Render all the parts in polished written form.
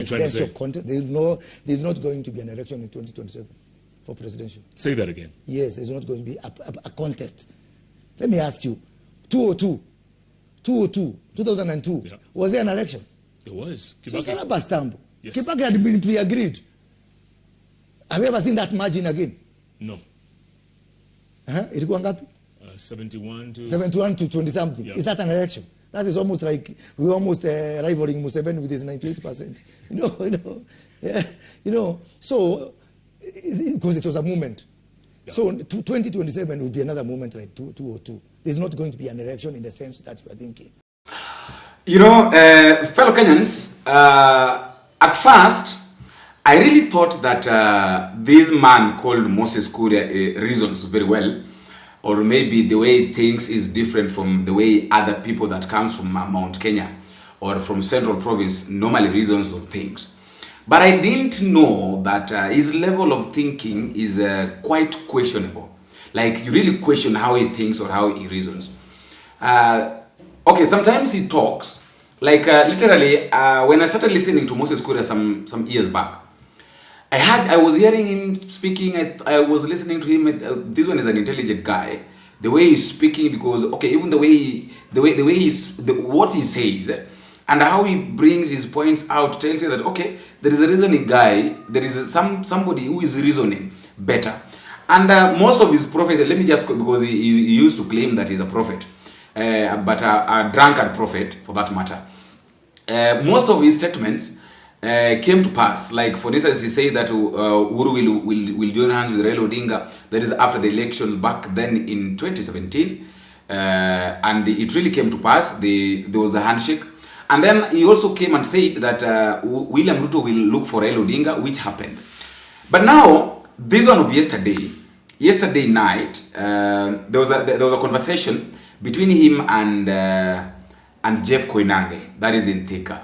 presidential contest. There's not going to be an election in 2027 for presidential. Say that again. Yes, there's not going to be a contest. Let me ask you, 2002, yeah. Was there an election? There was. So it's not a stamp. Yes. Kibaki had been pre-agreed. Have you ever seen that margin again? No. Ilikuwa ngapi? 71 to 20 something. Yeah. Is that an election? That is almost like we're almost rivaling Museveni with his 98%. So because it was a movement. Yeah. So 2027 will be another movement like 2002. There's not going to be an election in the sense that you are thinking. Fellow Kenyans, at first, I really thought that this man called Moses Kuria reasons very well, or maybe the way he thinks is different from the way other people that comes from Mount Kenya or from Central Province normally reasons of things. But I didn't know that his level of thinking is quite questionable. Like, you really question how he thinks or how he reasons. Okay, sometimes he talks, like literally, when I started listening to Moses Kuria some years back, I was hearing him speaking, I was listening to him, this one is an intelligent guy, the way he's speaking, because, okay, even what he says, and how he brings his points out tells you that, okay, there is a reasoning guy, there is somebody who is reasoning better. And most of his prophecy, let me just go, because he used to claim that he's a prophet, but a drunkard prophet for that matter. Most of his statements came to pass. Like, for instance, he said that Uhuru will join hands with Raila Odinga. That is after the elections back then in 2017. And it really came to pass. There was a handshake. And then he also came and said that William Ruto will look for Raila Odinga, which happened. But now, this one of yesterday night, there was a conversation between him and Jeff Koinange, that is in Thika.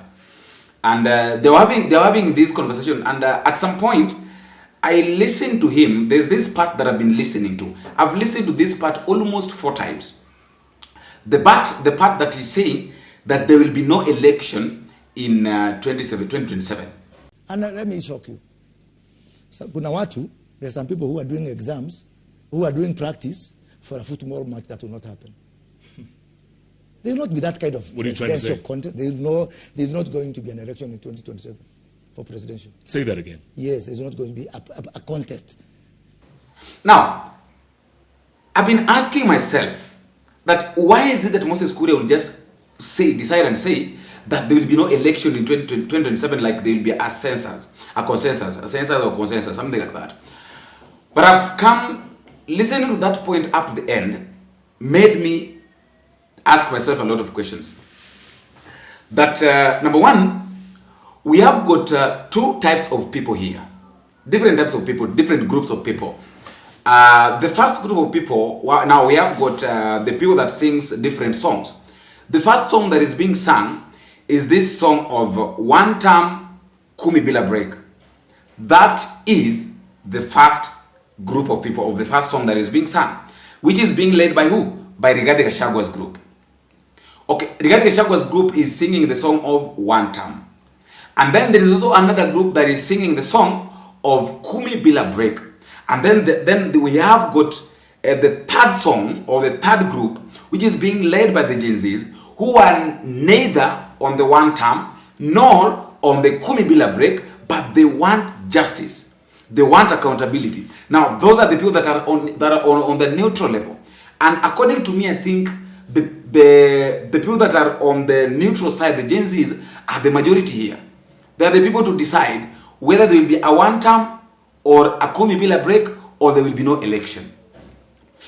And they were having this conversation, and at some point, I listened to him. There's this part that I've been listening to. I've listened to this part almost 4 times. The part that he's saying that there will be no election in 2027. And let me shock you. So, there's some people who are doing exams, who are doing practice for a football match that will not happen. There will not be that kind of presidential contest. There's not going to be an election in 2027 for presidential. Say that again. Yes, there's not going to be a contest. Now, I've been asking myself that why is it that Moses Kuria will just decide and say that there will be no election in 2027, like there will be a consensus, something like that. But I've come, listening to that point up to the end, made me ask myself a lot of questions. That number one, we have got 2 types of people here, different types of people, different groups of people. The first group of people, now we have got the people that sings different songs. The first song that is being sung is this song of One Term Kumi Bila Break. That is the first group of people, of the first song that is being sung, which is being led by who? By Rigathi Gachagwa's group. Okay, Rigathi Gachagwa's group is singing the song of One Term. And then there is also another group that is singing the song of Kumi Bila Break. And then we have got the third song, or the third group, which is being led by the Gen Zs, who are neither on the One Term nor on the Kumi Bila Break, but they want justice. They want accountability. Now, those are the people that are on the neutral level. And according to me, I think the people that are on the neutral side, the Gen Zs, are the majority here. They are the people to decide whether there will be a One Term or a Kumi Bila Break, or there will be no election.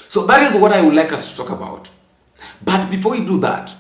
So that is what I would like us to talk about. But before we do that,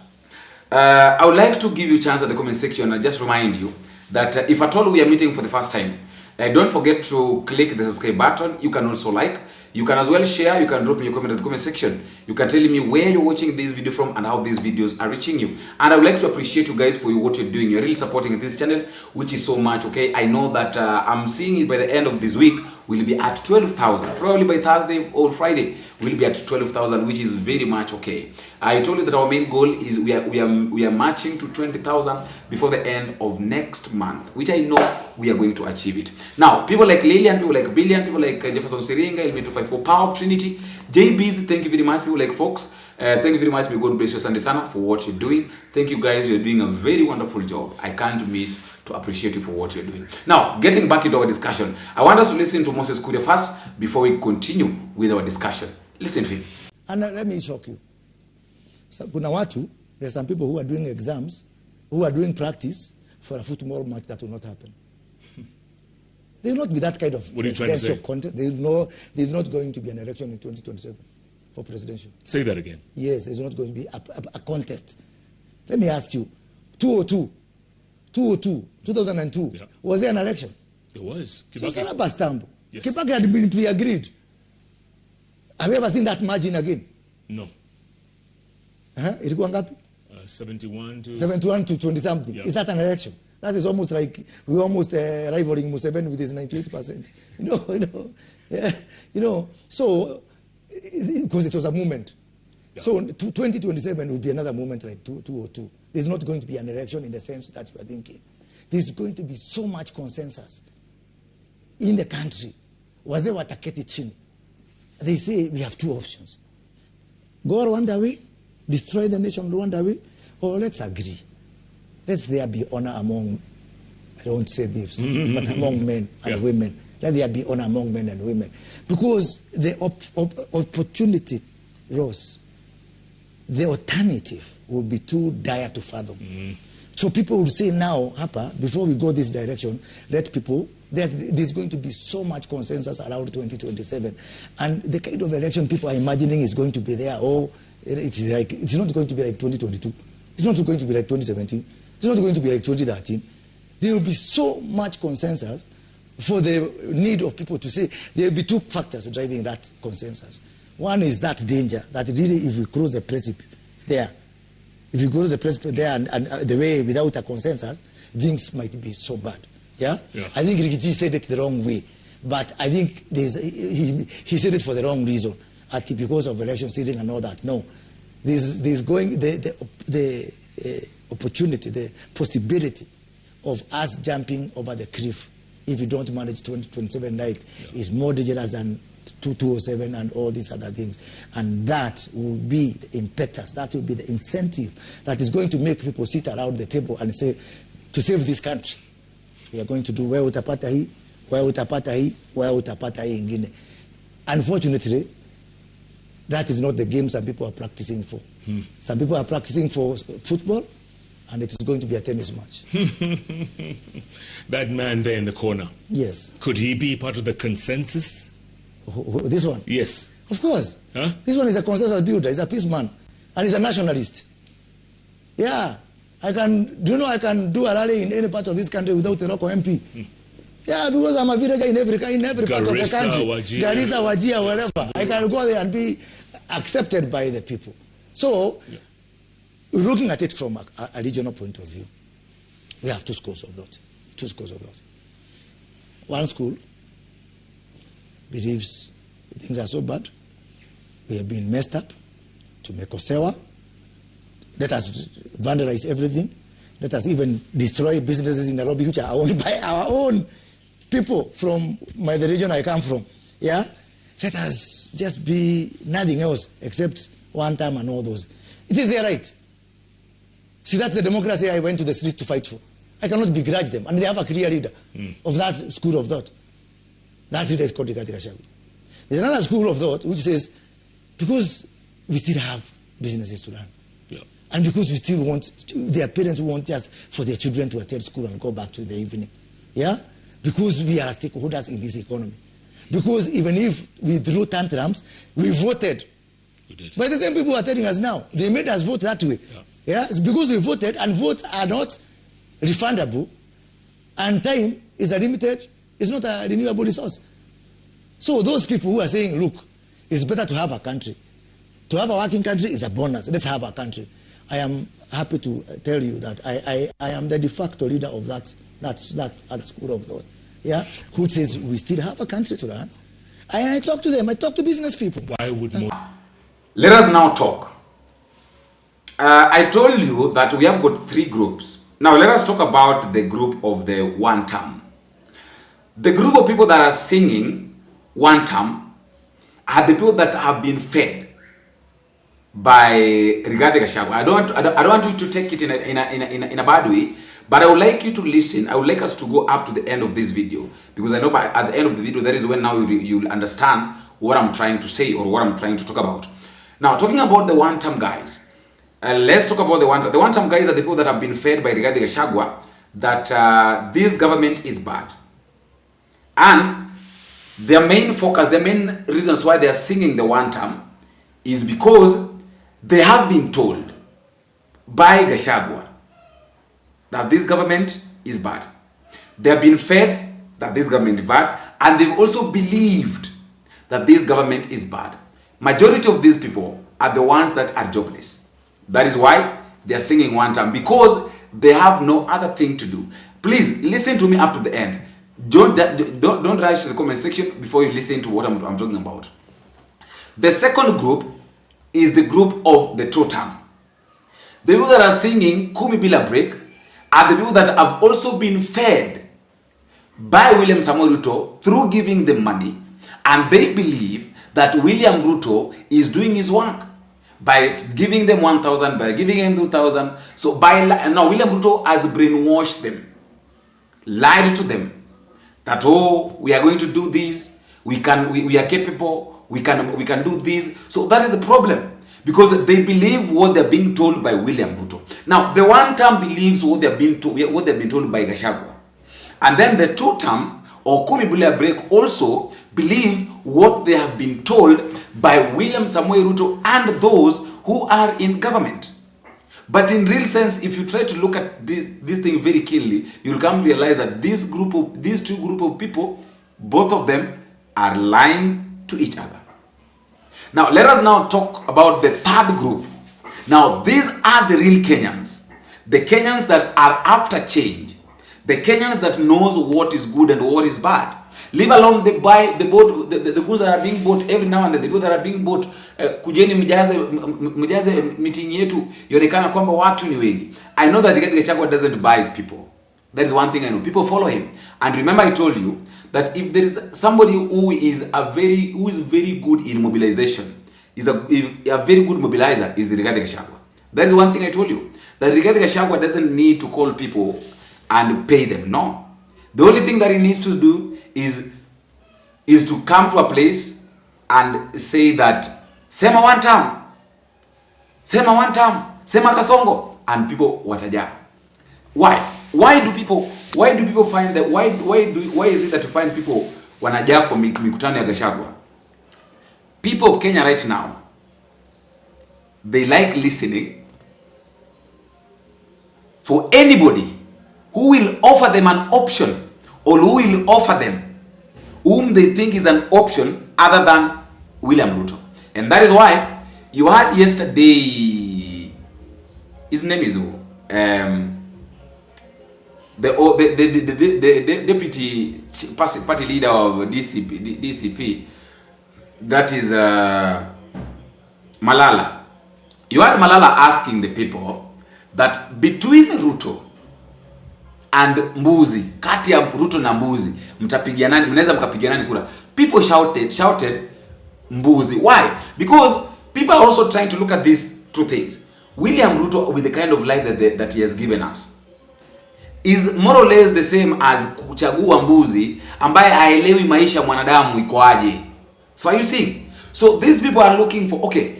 I would like to give you a chance at the comment section and just remind you that if at all we are meeting for the first time, don't forget to click the subscribe button. You can also like. You can as well share. You can drop me your comment in the comment section. You can tell me where you're watching this video from and how these videos are reaching you. And I would like to appreciate you guys for what you're doing. You're really supporting this channel, which is so much. Okay, I know that I'm seeing it by the end of this week. We'll be at 12,000. Probably by Thursday or Friday, we'll be at 12,000, which is very much okay. I told you that our main goal is we are marching to 20,000 before the end of next month, which I know we are going to achieve it. Now, people like Lillian, people like Billion, people like Jefferson Siringa, LB254, Power of Trinity, JBs, thank you very much. People like Fox, thank you very much. May God bless you, Sunday Sana, for what you're doing. Thank you guys. You're doing a very wonderful job. I can't miss to appreciate you for what you're doing. Now, getting back into our discussion, I want us to listen to Moses KURIA first before we continue with our discussion. Listen to him. And let me shock you. So, kuna watu, there are some people who are doing exams, who are doing practice for a football match that will not happen. There will not be that kind of what are you trying to say? Content. There's not going to be an election in 2027 for presidential. Say that again. Yes, there's not going to be a contest. Let me ask you, 2002, yeah. Was there an election? There was. So Kibaki. Yes. Kibaki had been pre-agreed. Have you ever seen that margin again? No. Ilikuwa ngapi? 71 to 20 something. Yeah. Is that an election? That is almost like we're almost rivaling Museveni with his 98%. So because it was a movement. Yeah. So 2027 will be another movement like 2002. There's not going to be an election in the sense that you are thinking. There's going to be so much consensus in the country. Wazee wataketi chini. They say we have two options. Go Rwanda way, destroy the nation Rwanda way, or let's agree. Let there be honor among, I don't want to say thieves, but among men and women. Let there be honor among men and women. Because the opportunity rose. The alternative will be too dire to fathom. So people will say now, before we go this direction, let people, there's going to be so much consensus around 2027. And the kind of election people are imagining is going to be there. It's not going to be like 2022. It's not going to be like 2017. It's not going to be like 2013. There will be so much consensus for the need of people to say there will be two factors driving that consensus. One is that danger, that really if we cross the precipice there, if you cross the precipice there and the way without a consensus, things might be so bad. Yeah? I think Rikiji said it the wrong way. But I think he said it for the wrong reason. Because of election stealing and all that. No. There's going the opportunity, the possibility of us jumping over the cliff if we don't manage 2027 right is more dangerous than 2207 and all these other things. And that will be the impetus, that will be the incentive that is going to make people sit around the table and say, to save this country, we are going to do where utapata hii, where utapata hii, where utapata hii ingine. Unfortunately, that is not the game some people are practicing for. Some people are practicing for football, and it is going to be a tennis match. That man there in the corner. Yes. Could he be part of the consensus? This one? Yes. Of course. Huh? This one is a consensus builder. He's a peace man. And he's a nationalist. Yeah. Do you know I can do a rally in any part of this country without a local MP? Yeah, because I'm a villager in every part of the country. Garissa, Wajir, wherever. I can go there and be accepted by the people. So, looking at it from a regional point of view, we have two schools of thought. One school believes things are so bad, we have been messed up to make Osewa. Let us vandalize everything. Let us even destroy businesses in Nairobi which are owned by our own people from the region I come from. Yeah? Let us just be nothing else except one time and all those. It is their right. See, that's the democracy I went to the street to fight for. I cannot begrudge them. And they have a clear leader of that school of thought. That leader is called Rigathi Gachagua. There's another school of thought which says, because we still have businesses to run, and because we still want, their parents want just for their children to attend school and go back to the evening. Yeah? Because we are stakeholders in this economy. Because even if we threw tantrums, we voted. But the same people are telling us now, they made us vote that way. Yeah? It's because we voted, and votes are not refundable, and time is a limited, it's not a renewable resource. So those people who are saying, look, It's better to have a country. To have a working country is a bonus. Let's have a country. I am happy to tell you that I am the de facto leader of that school of thought, yeah, who says we still have a country to run. I talk to them. I talk to business people. Why would more? Let us now talk. I told you that we have got 3 groups. Now let us talk about the group of the one term. The group of people that are singing one term are the people that have been fed by Rigathi Gachagua. I don't want you to take it in a bad way, but I would like you to listen. I would like us to go up to the end of this video, because I know at the end of the video that is when now you'll understand what I'm trying to say or what I'm trying to talk about. Now, talking about the one-term guys, let's talk about the one-term. The one-term guys are the people that have been fed by Rigathi Gachagua that this government is bad. And their main focus, the main reasons why they are singing the one-term is because they have been told by Gachagua that this government is bad. They have been fed that this government is bad, and they've also believed that this government is bad. Majority of these people are the ones that are jobless. That is why they are singing one term, because they have no other thing to do. Please listen to me up to the end. Don't rush to the comment section before you listen to what I'm talking about. The second group is the group of the totem. The people that are singing Kumi Bila Break are the people that have also been fed by William Samoei Ruto through giving them money, and they believe that William Ruto is doing his work by giving them 1,000, by giving them 2,000. So now William Ruto has brainwashed them, lied to them that, oh, we are going to do this, we are capable, we can do this. So that is the problem, because they believe what they're being told by William Ruto. Now the one term believes what they've been told by Gachagua, and then the two term or Kumi Bila Break also believes what they have been told by William Samoei Ruto and those who are in government. But in real sense, if you try to look at this thing very keenly, you'll come to realize that these two group of people, both of them are lying to each other. Now let us now talk about the third group. Now these are the real Kenyans, the Kenyans that are after change, the Kenyans that knows what is good and what is bad. Leave alone the goods that are being bought every now and then, the goods that are being bought. Kujeni mjaze meeting yetu yonekana kwamba watu ni wengi. I know that Rigathi Gachagua doesn't buy people. That is one thing I know. People follow him. And remember, I told you that if there is somebody who is very good in mobilization, is a very good mobilizer, is Rigathi Gachagua. That is one thing I told you. That Rigathi Gachagua doesn't need to call people and pay them. No. The only thing that he needs to do is to come to a place and say that sema one term, sema Kasongo, and people wataja. Why do people find that why is it that you find people wanaja kwa mikutano ya Gachagua? People of Kenya right now, they like listening for anybody who will offer them an option, or who will offer them whom they think is an option other than William Ruto. And that is why you had yesterday, his name is the deputy party leader of DCP, that is Malala. You had Malala asking the people that between Ruto and Mbuzi, kati ya Ruto na Mbuzi, mtapigia nani, mnaweza mkapigia nani kura? People shouted Mbuzi. Why? Because people are also trying to look at these two things. William Ruto, with the kind of life that he has given us, is more or less the same as kuchagua Mbuzi ambaye haelewi maisha mwanadamu iko aje. So are you seeing? So these people are looking for, okay,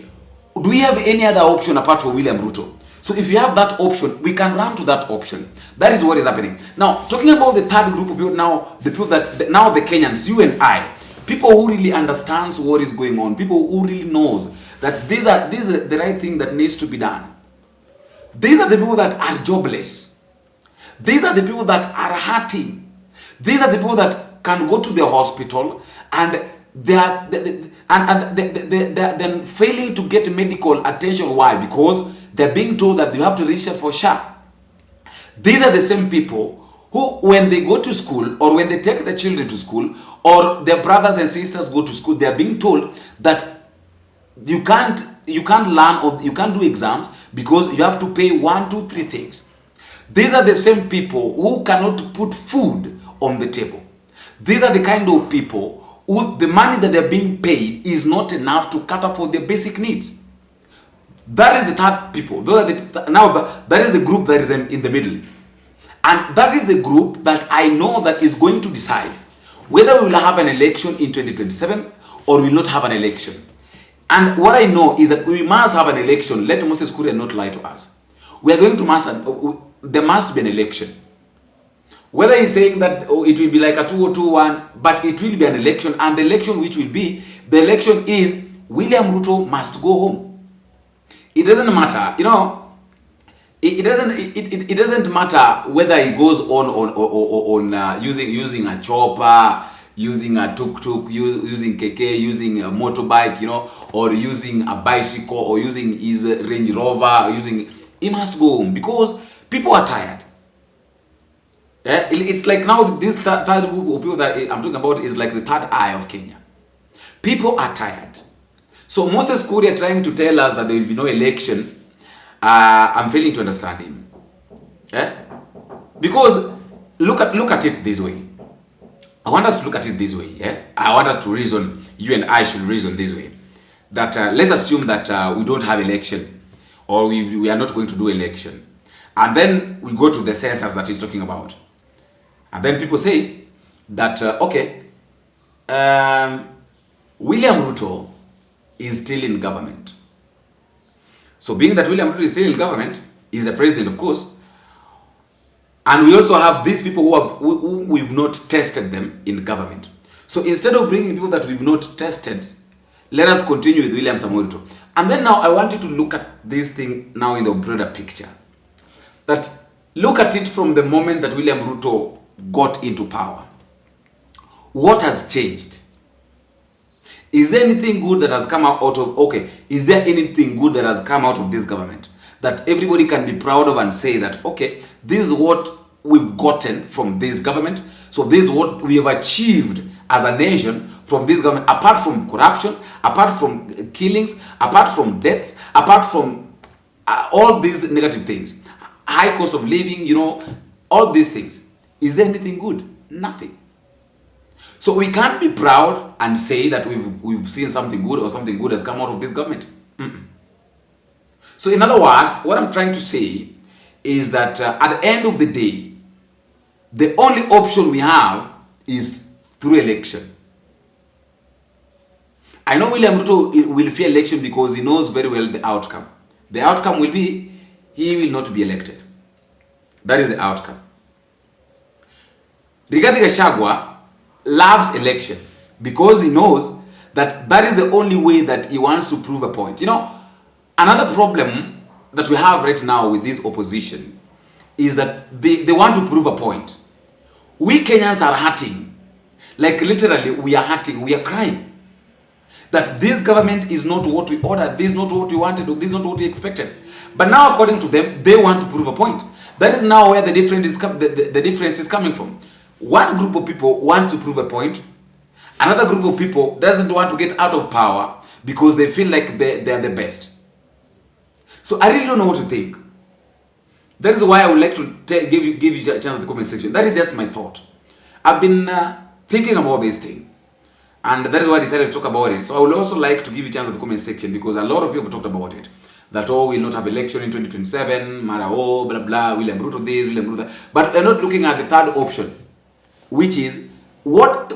do we have any other option apart from William Ruto? So if you have that option, we can run to that option. That is what is happening. Now, talking about the third group of people, now the people that now the Kenyans, you and I, people who really understands what is going on, people who really knows that these are the right thing that needs to be done. These are the people that are jobless. These are the people that are hurting. These are the people that can go to the hospital and they're failing to get medical attention. Why? Because they're being told that you have to register for SHA. These are the same people who, when they go to school, or when they take their children to school, or their brothers and sisters go to school, they are being told that you can't learn, or you can't do exams because you have to pay 1, 2, 3 things. These are the same people who cannot put food on the table. These are the kind of people who the money that they're being paid is not enough to cater for their basic needs. That is the third people. Those are that is the group that is in the middle. And that is the group that I know that is going to decide whether we will have an election in 2027 or we will not have an election. And what I know is that we must have an election. Let Moses KURIA not lie to us. We are going to there must be an election. Whether he's saying that it will be like a 2021, but it will be an election, and the election which will be, the election is William Ruto must go home. It doesn't matter, it doesn't matter whether he goes on using a chopper, using a tuk-tuk, using keke, using a motorbike, or using a bicycle, or using his Range Rover, he must go home because people are tired. It's like now this third group of people that I'm talking about is like the third eye of Kenya. People are tired. So Moses KURIA trying to tell us that there will be no election, I'm failing to understand him. Because look at it this way. I want us to look at it this way. I want us to reason, you and I should reason this way. That let's assume that we don't have election, or we are not going to do election. And then we go to the census that he's talking about. And then people say that, William Ruto is still in government. So being that William Ruto is still in government, he's the president, of course. And we also have these people who we've not tested them in government. So instead of bringing people that we've not tested, let us continue with William Samoei Ruto. And then now I want you to look at this thing now in the broader picture. That look at it from the moment that William Ruto got into power. What has changed? Is there anything good that has come out of, is there anything good that has come out of this government that everybody can be proud of and say that, this is what we've gotten from this government, so this is what we have achieved as a nation from this government, apart from corruption, apart from killings, apart from deaths, apart from all these negative things, high cost of living, all these things. Is there anything good? Nothing. So we can't be proud and say that we've seen something good or something good has come out of this government. So in other words, what I'm trying to say is that at the end of the day, the only option we have is through election. I know William Ruto will fear election because he knows very well the outcome. The outcome will be he will not be elected. That is the outcome. Rigathi Gachagua loves election because he knows that that is the only way that he wants to prove a point. Another problem that we have right now with this opposition is that they want to prove a point. We Kenyans are hurting. Like literally, we are hurting, we are crying. That this government is not what we ordered, this is not what we wanted, or this is not what we expected. But now according to them, they want to prove a point. That is now where the difference is coming from. One group of people wants to prove a point. Another group of people doesn't want to get out of power because they feel like they're the best. So I really don't know what to think. That is why I would like to give you a chance in the comment section. That is just my thought. I've been thinking about this thing. And that is why I decided to talk about it. So I would also like to give you a chance in the comment section because a lot of you have talked about it. That, we'll not have election in 2027, blah, blah, William Ruto this, William Ruto that. But we're not looking at the third option, which is what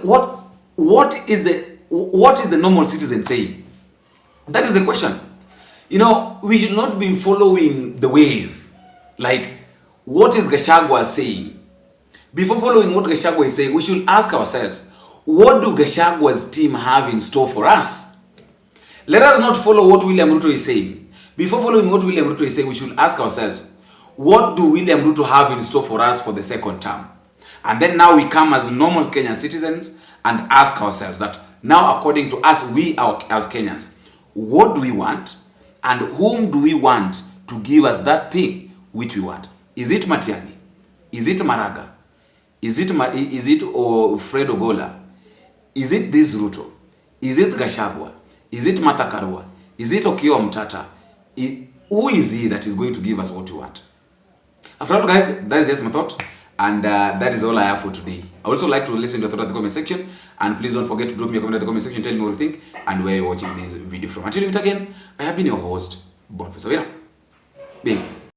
is the normal citizen saying? That is the question. We should not be following the wave. Like, what is Gachagua saying? Before following what Gachagua is saying, we should ask ourselves, what do Gachagua's team have in store for us? Let us not follow what William Ruto is saying. Before following what William Ruto is saying, we should ask ourselves, what do William Ruto have in store for us for the second term? And then now we come as normal Kenyan citizens and ask ourselves that Now, according to us, as Kenyans, what do we want, and whom do we want to give us that thing which we want? Is it Matiang'i? Is it Maraga? Is it Fred Ogola? Is it this Ruto? Is it Gachagua? Is it Martha Karua? Is it Okiya Mtata? Who is he that is going to give us what we want? After all, guys, that is just my thought, and that is all I have for today. I also like to listen to your thought at the comment section, and please don't forget to drop me a comment at the comment section, tell me what you think and where you're watching this video from. Until we meet again, I have been your host, Boniface Awira. Bing.